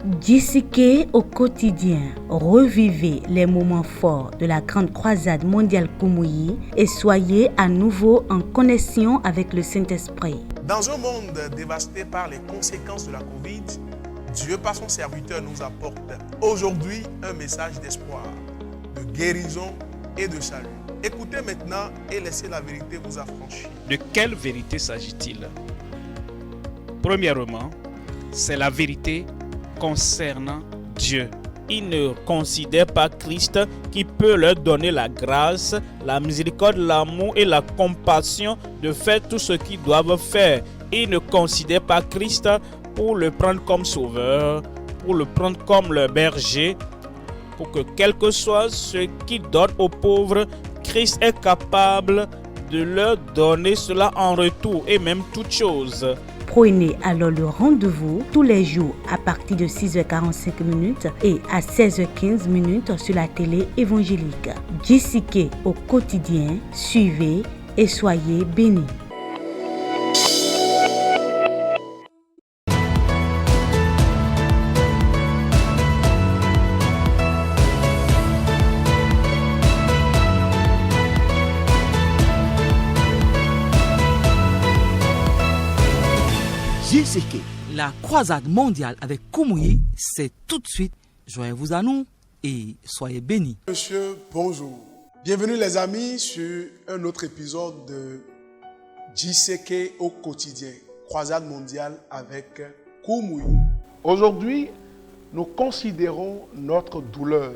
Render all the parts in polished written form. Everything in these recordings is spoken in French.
JCK au quotidien, revivez les moments forts de la grande croisade mondiale Kumuyi et soyez à nouveau en connexion avec le Saint-Esprit. Dans un monde dévasté par les conséquences de la Covid, Dieu par son serviteur nous apporte aujourd'hui un message d'espoir, de guérison et de salut. Écoutez maintenant et laissez la vérité vous affranchir. De quelle vérité s'agit-il? Premièrement, c'est la vérité concernant Dieu. Ils ne considèrent pas Christ qui peut leur donner la grâce, la miséricorde, l'amour et la compassion de faire tout ce qu'ils doivent faire. Ils ne considèrent pas Christ pour le prendre comme sauveur, pour le prendre comme leur berger, pour que quel que soit ce qu'ils donnent aux pauvres, Christ est capable de leur donner cela en retour et même toutes choses. Prenez alors le rendez-vous tous les jours à partir de 6h45 et à 16h15 sur la télé évangélique. JCK au quotidien, suivez et soyez bénis. JCK, la croisade mondiale avec Kumuyi, c'est tout de suite. Joyeux-vous à nous et soyez bénis. Monsieur, bonjour. Bienvenue les amis sur un autre épisode de JCK au quotidien, croisade mondiale avec Kumuyi. Aujourd'hui, nous considérons notre douleur,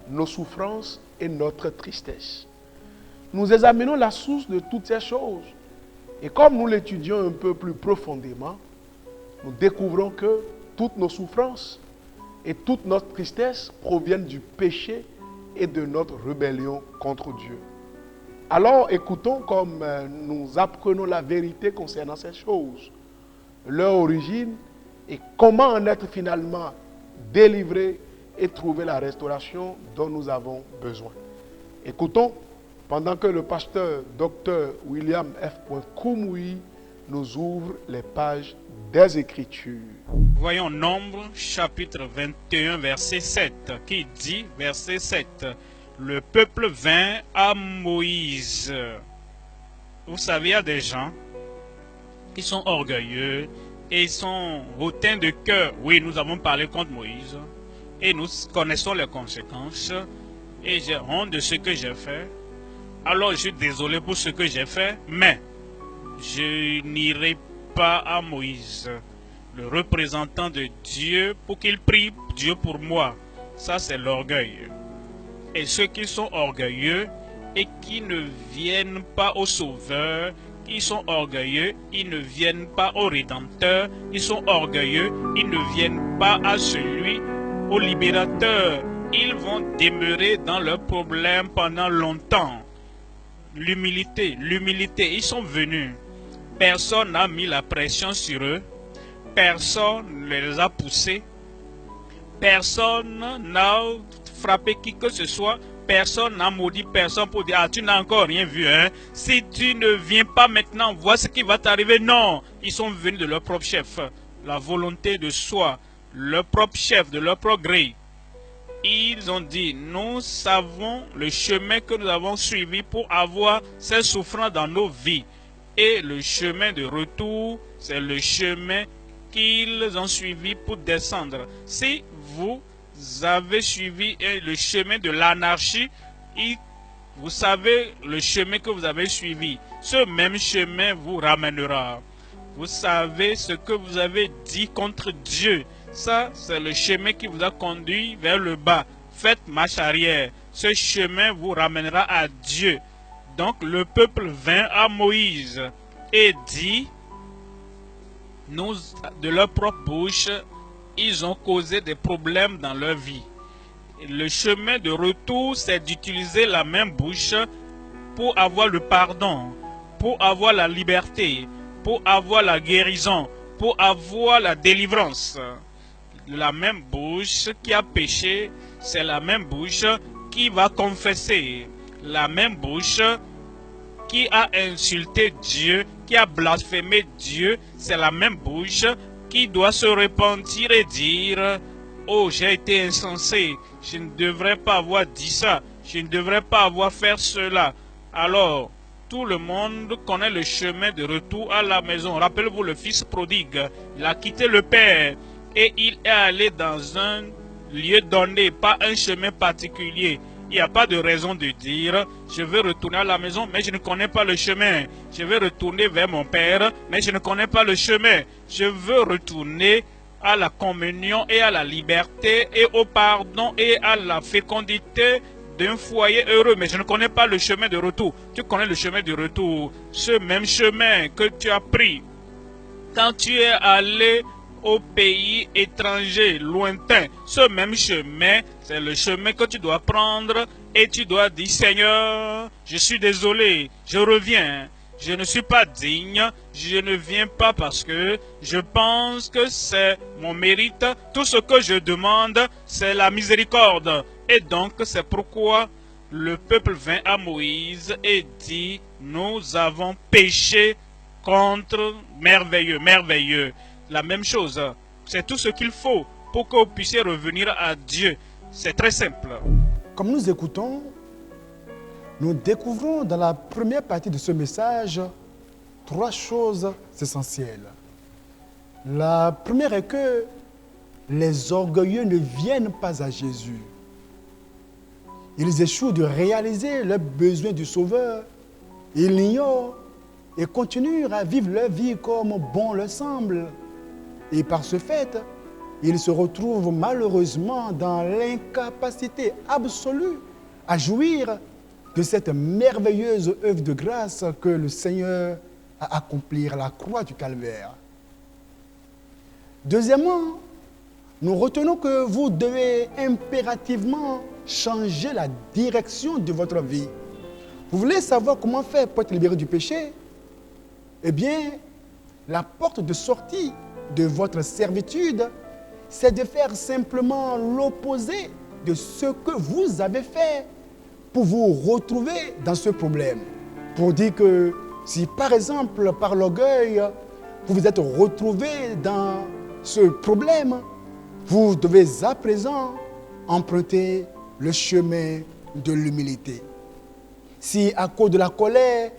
nos souffrances et notre tristesse. Nous examinons la source de toutes ces choses. Et comme nous l'étudions un peu plus profondément, nous découvrons que toutes nos souffrances et toute notre tristesse proviennent du péché et de notre rébellion contre Dieu. Alors écoutons comme nous apprenons la vérité concernant ces choses, leur origine et comment en être finalement délivré et trouver la restauration dont nous avons besoin. Écoutons pendant que le pasteur Dr William F. Kumuyi nous ouvre les pages des Écritures. Voyons Nombre chapitre 21 verset 7 qui dit, verset 7, le peuple vint à Moïse. Vous savez, il y a des gens qui sont orgueilleux et ils sont hautains de cœur. Oui, nous avons parlé contre Moïse et nous connaissons les conséquences et j'ai honte de ce que j'ai fait. Alors je suis désolé pour ce que j'ai fait, mais je n'irai pas à Moïse, le représentant de Dieu, pour qu'il prie Dieu pour moi. Ça, c'est l'orgueil. Et ceux qui sont orgueilleux et qui ne viennent pas au Sauveur, ils sont orgueilleux, ils ne viennent pas au Rédempteur, ils sont orgueilleux, ils ne viennent pas à celui, au Libérateur. Ils vont demeurer dans leurs problèmes pendant longtemps. L'humilité, ils sont venus. Personne n'a mis la pression sur eux. Personne ne les a poussés. Personne n'a frappé qui que ce soit. Personne n'a maudit personne pour dire, ah, tu n'as encore rien vu, hein. Si tu ne viens pas maintenant, vois ce qui va t'arriver. Non, ils sont venus de leur propre chef. La volonté de soi, leur propre chef, de leur propre gré. Ils ont dit, nous savons le chemin que nous avons suivi pour avoir ces souffrances dans nos vies. Et le chemin de retour, c'est le chemin qu'ils ont suivi pour descendre. Si vous avez suivi le chemin de l'anarchie, vous savez le chemin que vous avez suivi. Ce même chemin vous ramènera. Vous savez ce que vous avez dit contre Dieu. Ça, c'est le chemin qui vous a conduit vers le bas. Faites marche arrière. Ce chemin vous ramènera à Dieu. Donc le peuple vint à Moïse et dit, de leur propre bouche, ils ont causé des problèmes dans leur vie. Et le chemin de retour, c'est d'utiliser la même bouche pour avoir le pardon, pour avoir la liberté, pour avoir la guérison, pour avoir la délivrance. La même bouche qui a péché, c'est la même bouche qui va confesser. La même bouche qui a insulté Dieu, qui a blasphémé Dieu, c'est la même bouche qui doit se repentir et dire « Oh, j'ai été insensé, je ne devrais pas avoir dit ça, je ne devrais pas avoir fait cela. » Alors, tout le monde connaît le chemin de retour à la maison. Rappelez-vous le fils prodigue, il a quitté le père et il est allé dans un lieu donné, pas un chemin particulier. Il n'y a pas de raison de dire « Je veux retourner à la maison, mais je ne connais pas le chemin. Je veux retourner vers mon père, mais je ne connais pas le chemin. Je veux retourner à la communion et à la liberté et au pardon et à la fécondité d'un foyer heureux, mais je ne connais pas le chemin de retour. » Tu connais le chemin de retour, ce même chemin que tu as pris quand tu es allé au pays étranger, lointain. Ce même chemin, c'est le chemin que tu dois prendre et tu dois dire « Seigneur, je suis désolé, je reviens. Je ne suis pas digne, je ne viens pas parce que je pense que c'est mon mérite. Tout ce que je demande, c'est la miséricorde. » Et donc, c'est pourquoi le peuple vint à Moïse et dit « Nous avons péché contre merveilleux, merveilleux. » La même chose, c'est tout ce qu'il faut pour que vous puissiez revenir à Dieu. C'est très simple. Comme nous écoutons, nous découvrons dans la première partie de ce message 3 choses essentielles. La première est que les orgueilleux ne viennent pas à Jésus. Ils échouent de réaliser leurs besoins du Sauveur. Ils l'ignorent et continuent à vivre leur vie comme bon leur semble. Et par ce fait, ils se retrouvent malheureusement dans l'incapacité absolue à jouir de cette merveilleuse œuvre de grâce que le Seigneur a accomplie à la croix du Calvaire. Deuxièmement, nous retenons que vous devez impérativement changer la direction de votre vie. Vous voulez savoir comment faire pour être libéré du péché? Eh bien, la porte de sortie de votre servitude, c'est de faire simplement l'opposé de ce que vous avez fait pour vous retrouver dans ce problème. Pour dire que si par exemple, par l'orgueil, vous vous êtes retrouvé dans ce problème, vous devez à présent emprunter le chemin de l'humilité. Si à cause de la colère,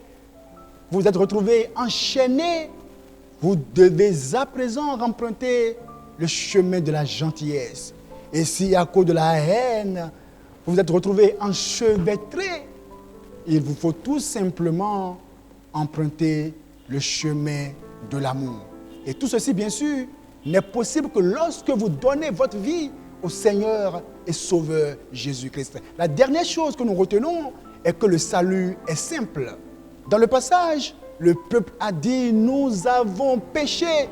vous vous êtes retrouvé enchaîné, vous devez à présent emprunter le chemin de la gentillesse. Et si à cause de la haine, vous vous êtes retrouvé enchevêtré, il vous faut tout simplement emprunter le chemin de l'amour. Et tout ceci, bien sûr, n'est possible que lorsque vous donnez votre vie au Seigneur et Sauveur Jésus-Christ. La dernière chose que nous retenons est que le salut est simple. Dans le passage, le peuple a dit « Nous avons péché ».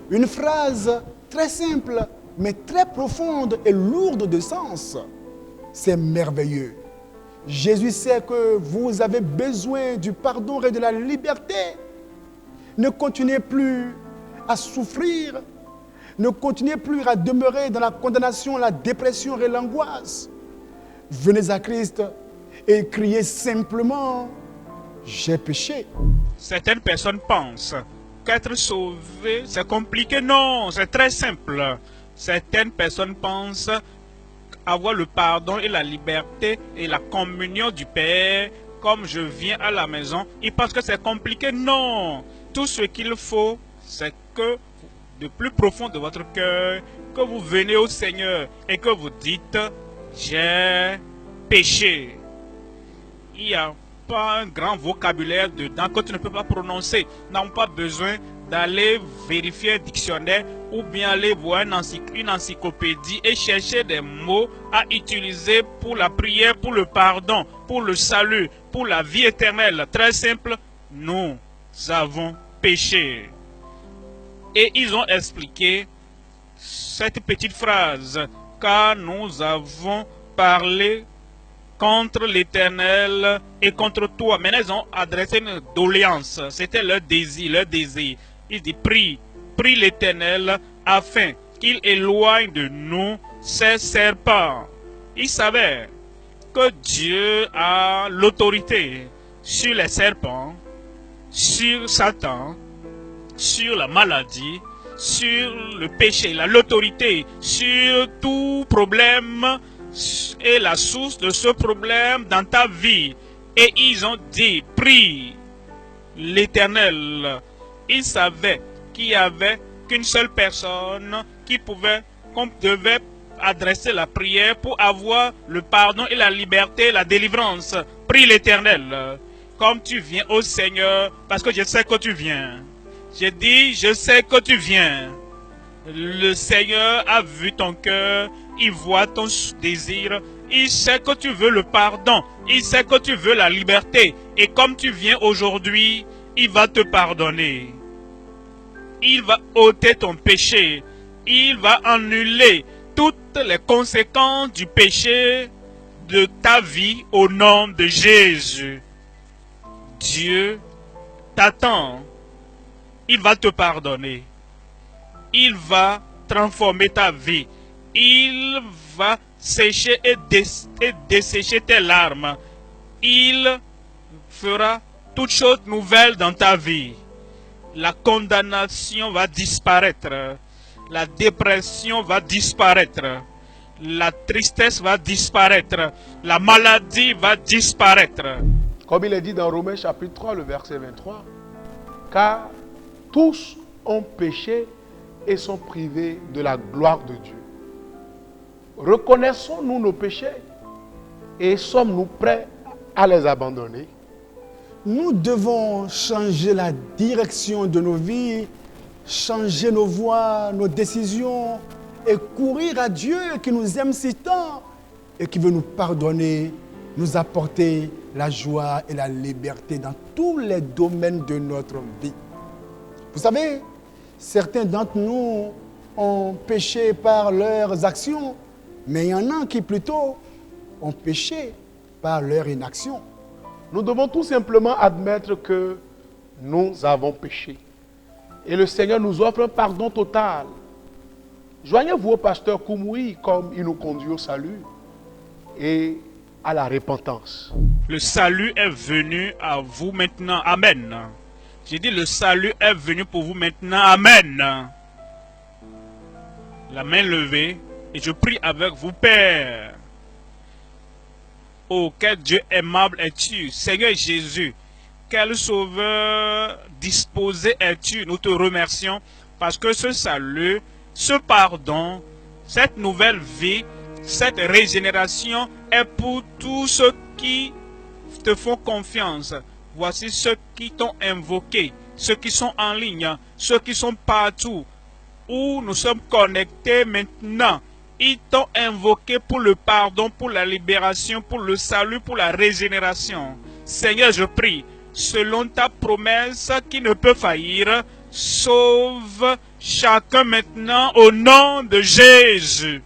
Une phrase très simple, mais très profonde et lourde de sens. C'est merveilleux. Jésus sait que vous avez besoin du pardon et de la liberté. Ne continuez plus à souffrir. Ne continuez plus à demeurer dans la condamnation, la dépression et l'angoisse. Venez à Christ et criez simplement « J'ai péché ». Certaines personnes pensent qu'être sauvé, c'est compliqué. Non, c'est très simple. Certaines personnes pensent avoir le pardon et la liberté et la communion du Père, comme je viens à la maison. Ils pensent que c'est compliqué. Non, tout ce qu'il faut, c'est que de plus profond de votre cœur, que vous venez au Seigneur et que vous dites « J'ai péché ». Il n'y a pas un grand vocabulaire dedans que tu ne peux pas prononcer. Nous n'avons pas besoin d'aller vérifier un dictionnaire ou bien aller voir une encyclopédie et chercher des mots à utiliser pour la prière, pour le pardon, pour le salut, pour la vie éternelle. Très simple, nous avons péché. Et ils ont expliqué cette petite phrase, car nous avons parlé contre l'Éternel et contre toi. Maintenant, ils ont adressé une doléance. C'était leur désir, leur désir. Ils disent, prie l'Éternel afin qu'il éloigne de nous ces serpents. Ils savaient que Dieu a l'autorité sur les serpents, sur Satan, sur la maladie, sur le péché, il a l'autorité sur tout problème et la source de ce problème dans ta vie. Et ils ont dit, prie l'Éternel. Ils savaient qu'il n'y avait qu'une seule personne qu'on devait adresser la prière pour avoir le pardon et la liberté, la délivrance. Prie l'Éternel. Comme tu viens au Seigneur, parce que je sais que tu viens. J'ai dit, je sais que tu viens. Le Seigneur a vu ton cœur, il voit ton désir, il sait que tu veux le pardon, il sait que tu veux la liberté. Et comme tu viens aujourd'hui, il va te pardonner. Il va ôter ton péché. Il va annuler toutes les conséquences du péché de ta vie au nom de Jésus. Dieu t'attend. Il va te pardonner. Il va transformer ta vie. Il va sécher et dessécher tes larmes. Il fera toutes choses nouvelles dans ta vie. La condamnation va disparaître. La dépression va disparaître. La tristesse va disparaître. La maladie va disparaître. Comme il est dit dans Romains chapitre 3, le verset 23. Car tous ont péché et sont privés de la gloire de Dieu. Reconnaissons-nous nos péchés et sommes-nous prêts à les abandonner? Nous devons changer la direction de nos vies, changer nos voies, nos décisions et courir à Dieu qui nous aime si tant et qui veut nous pardonner, nous apporter la joie et la liberté dans tous les domaines de notre vie. Vous savez, certains d'entre nous ont péché par leurs actions, mais il y en a qui plutôt ont péché par leur inaction. Nous devons tout simplement admettre que nous avons péché. Et le Seigneur nous offre un pardon total. Joignez-vous au pasteur Koumoui comme il nous conduit au salut et à la repentance. Le salut est venu à vous maintenant. Amen. J'ai dit le salut est venu pour vous maintenant. Amen. La main levée et je prie avec vous, Père. Oh, quel Dieu aimable es-tu, Seigneur Jésus. Quel sauveur disposé es-tu. Nous te remercions parce que ce salut, ce pardon, cette nouvelle vie, cette régénération est pour tous ceux qui te font confiance. Voici ceux qui t'ont invoqué, ceux qui sont en ligne, ceux qui sont partout, où nous sommes connectés maintenant. Ils t'ont invoqué pour le pardon, pour la libération, pour le salut, pour la régénération. Seigneur, je prie, selon ta promesse qui ne peut faillir, sauve chacun maintenant au nom de Jésus.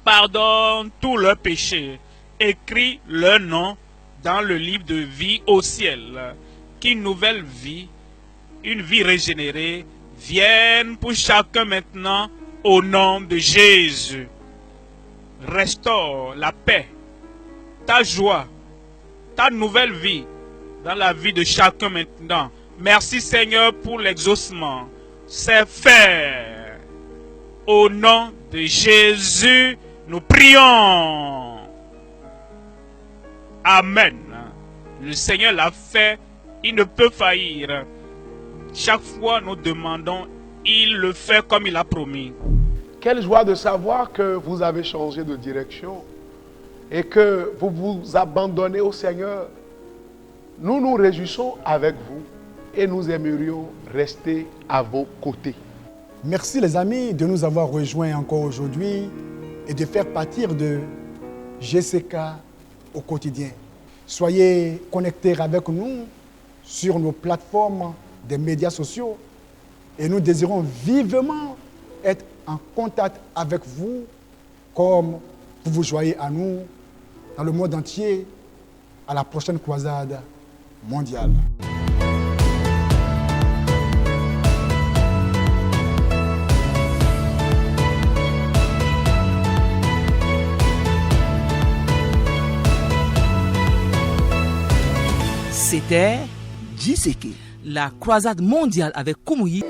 Pardonne tous leurs péchés. Écris leur nom dans le livre de vie au ciel. Qu'une nouvelle vie, une vie régénérée, vienne pour chacun maintenant au nom de Jésus. Restaure la paix, ta joie, ta nouvelle vie dans la vie de chacun maintenant. Merci Seigneur pour l'exaucement. C'est fait. Au nom de Jésus, nous prions. Amen. Le Seigneur l'a fait, il ne peut faillir. Chaque fois nous demandons, il le fait comme il a promis. Quelle joie de savoir que vous avez changé de direction et que vous vous abandonnez au Seigneur. Nous nous réjouissons avec vous et nous aimerions rester à vos côtés. Merci les amis de nous avoir rejoints encore aujourd'hui et de faire partir de GCK au quotidien. Soyez connectés avec nous sur nos plateformes des médias sociaux et nous désirons vivement être en contact avec vous comme vous vous joignez à nous dans le monde entier à la prochaine croisade mondiale. C'était JCK, la croisade mondiale avec Koumoui.